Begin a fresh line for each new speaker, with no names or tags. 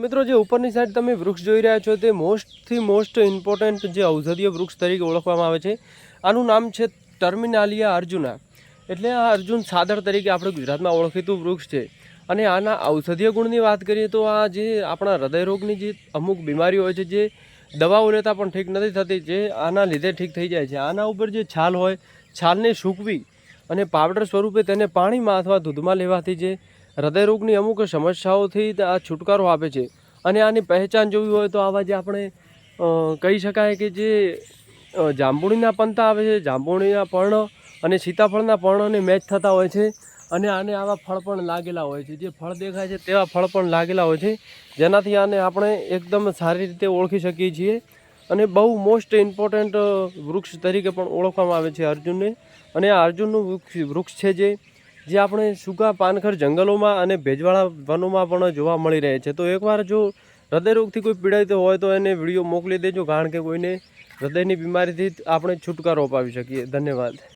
મિત્રો, જે ઉપરની સાઈડ તમે વૃક્ષ જોઈ રહ્યા છો તે મોસ્ટ ઇમ્પોર્ટન્ટ જે ઔષધીય વૃક્ષ તરીકે ઓળખવામાં આવે છે. આનું નામ છે ટર્મિનાલિયા અર્જુના. એટલે આ અર્જુન સાદર તરીકે આપણે ગુજરાતમાં ઓળખીતું વૃક્ષ છે. અને આના ઔષધીય ગુણની વાત કરીએ તો આ જે આપણા હૃદયરોગની જે અમુક બીમારીઓ હોય છે, જે દવાઓ લેતા પણ ઠીક નથી થતી, જે આના લીધે ઠીક થઈ જાય છે. આના ઉપર જે છાલ હોય, છાલને સૂકવી અને પાવડર સ્વરૂપે તેને પાણીમાં અથવા દૂધમાં લેવાથી જે હૃદયરોગની અમુક સમસ્યાઓથી આ છુટકારો આપે છે. અને આની પહેચાન જોવી હોય તો આવા જે આપણે કહી શકાય કે જે જાંબુડીના પંતા આવે છે, જાંબુડીના પર્ણ અને સીતાફળના પર્ણને મેચ થતા હોય છે. અને આને આવા ફળ પણ લાગેલા હોય છે, જે ફળ દેખાય છે તેવા ફળ પણ લાગેલા હોય છે, જેનાથી આને આપણે એકદમ સારી રીતે ઓળખી શકીએ છીએ. અને બહુ મોસ્ટ ઇમ્પોર્ટન્ટ વૃક્ષ તરીકે પણ ઓળખવામાં આવે છે અર્જુનને. અને આ અર્જુનનું વૃક્ષ છે જે આપણે સૂકા પાનખર જંગલોમાં અને ભેજવાળા વનોમાં પણ જોવા મળી રહે છે. તો એકવાર જો હૃદયરોગથી કોઈ પીડાય હોય તો એને વિડીયો મોકલી દેજો, કારણ કે કોઈને હૃદયની બીમારીથી આપણે છુટકારો અપાવી શકીએ. ધન્યવાદ.